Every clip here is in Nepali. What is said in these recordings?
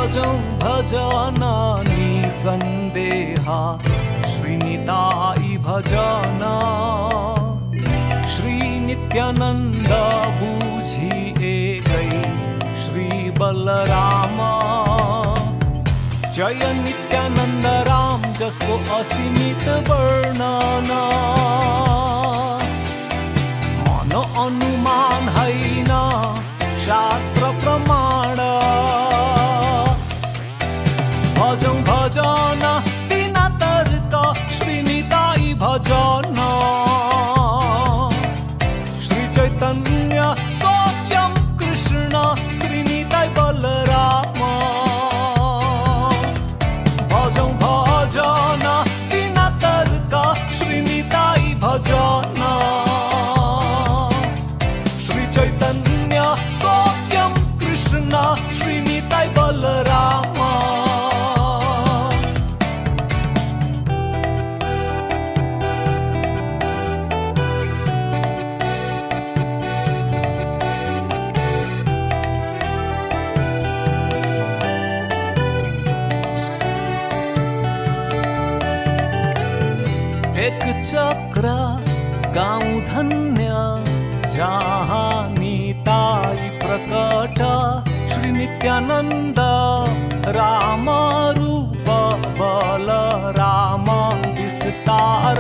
भजौं भजन निसन्देहा श्रीनिताई भजन श्री नित्यानन्द बुझी एकै श्री बलराम जय नित्यानन्द राम जसको असीमित वर्णन मन अनुमान हैन शास्त्र प्रमाण भजौं भजन बिना तर्क श्रीनिताई भजन श्री चैतन्य स्वयं कृष्ण श्रीनिताई बलराम भजौं भजन बिना तर्क श्रीनिताई भजन श्री चैतन्य स्वयं कृष्ण श्रीनिताई बलराम एक चक्र गाउँ धन्य जहाँ निताई प्रकट श्री नित्यानन्द राम रूप बलराम विस्तार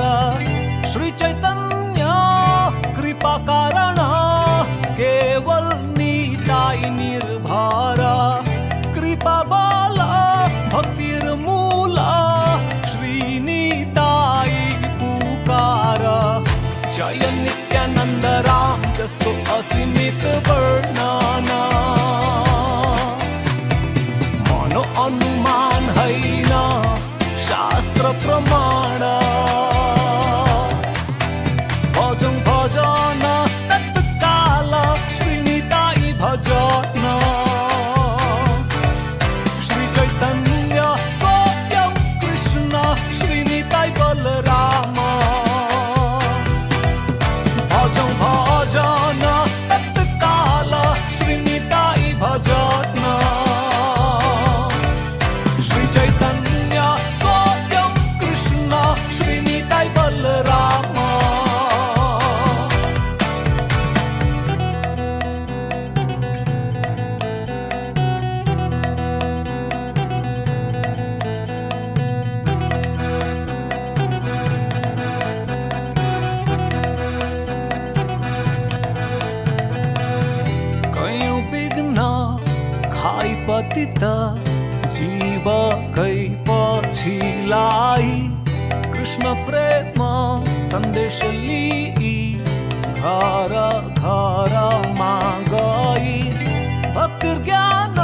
श्री चैतन्य कृपा कारण केवल निताई निर्भर कृपा बल भक्तिर मूल श्री निताई जय नित्यानन्द राम जसको असीमित वर्णन मनो अनुमान हैन शास्त्र प्रमाण भजौं भजन तत्काल श्रीनिताई भजन श्री चैतन्य स्वयं कृष्ण श्रीनिताई बलराम भजौं भजन तत्काल श्रीनिताई भजन श्री चैतन्य स्वयं कृष्ण श्रीनिताई बलराम पतित जीव कै पछिलाई कृष्ण प्रेम सन्देश लिई घर घर मा गई भक्ति ज्ञान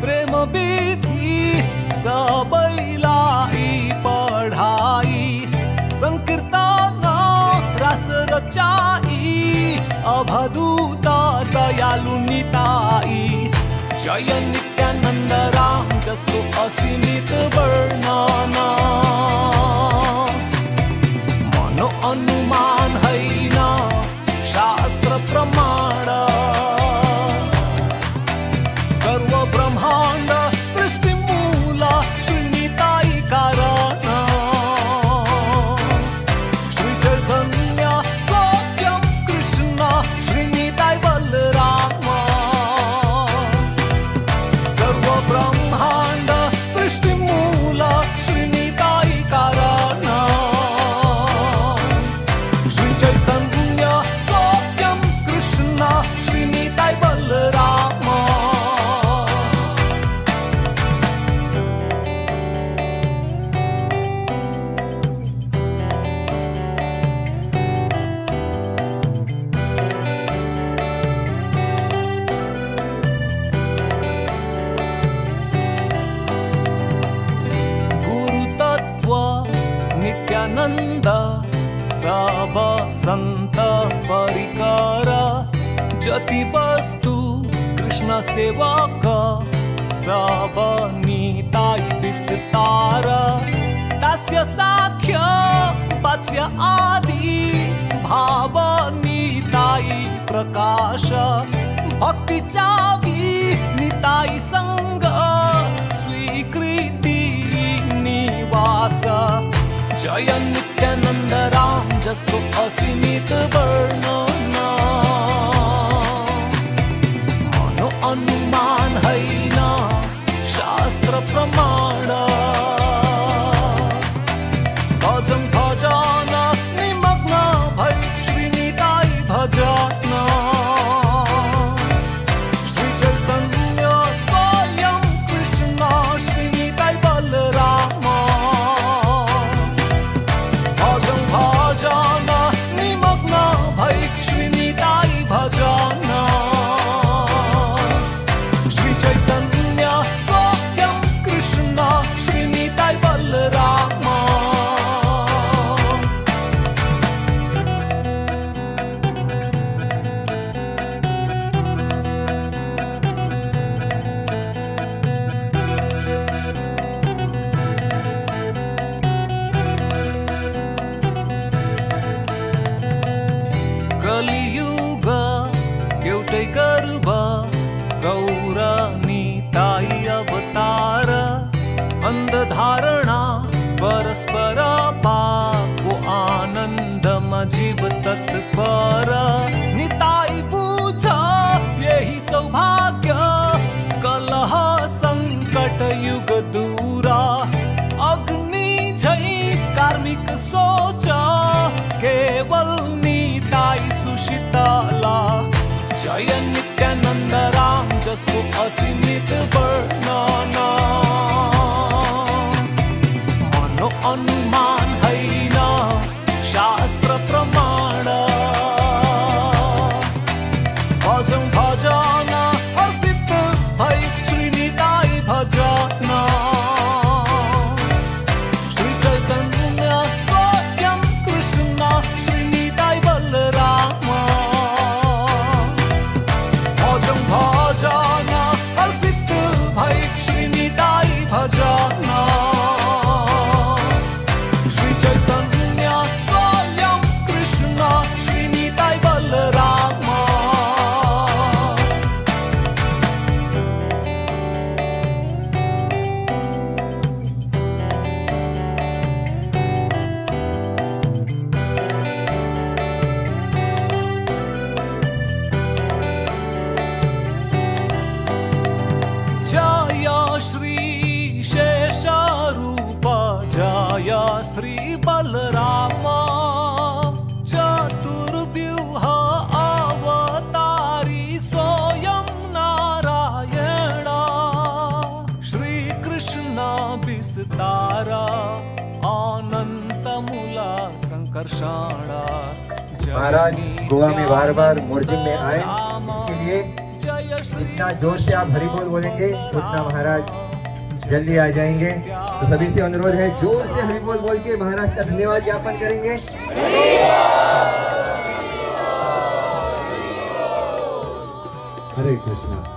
प्रेम विधि सबैलाई पढाई संकीर्तन रस रचाई अवधूत दयालु निताई जय नित्यानन्द राम जसको असीमित वर्णन मनो अनुमान हैन शास्त्र प्रमाण सर्व ब्रह्माण्ड सृष्टि मूल श्रीनिताई कारण श्री चैतन्य स्वयं कृष्ण श्रीनिताई बलराम ब्रह्मांड सृष्टि मूल श्रीनिताई कारण श्री चैतन्य स्वयं कृष्ण श्रीनिताई बलराम नित्यानन्द सब संत परिकर जति वस्तु कृष्ण सेवक सब निताई विस्तार दास्य साख्य वाच्य आदि भाव निताई प्रकाश भक्ति चावी निताई संग नित्यानंद राम जसको असीमित वर्णन मनो अनुमान हैन शास्त्र प्रमाण भजन भजन निमग्न भई श्रीनिताई भजन कलियुग एउटै गर्भ गौरा निताई अवतार अन्धधारणा परस्पर पापको आनन्दमा जीव तत्पर निताई बुझ यही सौभाग्य कलह सङ्कट युग दूर अग्नि झै कार्मिक सोच केवल निताई सुशीतला जय नित्यानंद राम जसको असीमित वर्णन मनो अनुमान हैन शास्त्र प्रमाण भजन भजन हर्षित भई श्रीनिताई भजन श्री चैतन्य स्वयं कृष्ण श्रीनिताई बलराम भजन भजन हर्षित भई श्रीनिताई भजन श्री चैतन्य स्वयं कृष्ण श्रीनिताई बलराम जय श्री शेषरूप जय श्री बलराम चतुर्व्यूह अवतारी स्वयं नारायण श्री कृष्ण विस्तार अनंत मूला संकर्षण महाराज गोवा में बार बार मोर्जिम में आए, इसके लिए जितना जोर से आप हरि बोल बोलेंगे उतना महाराज जल्दी आ जाएंगे। तो सभी से अनुरोध है जोर से हरि बोल बोल के महाराज का धन्यवाद ज्ञापन करेंगे। हरे कृष्णा।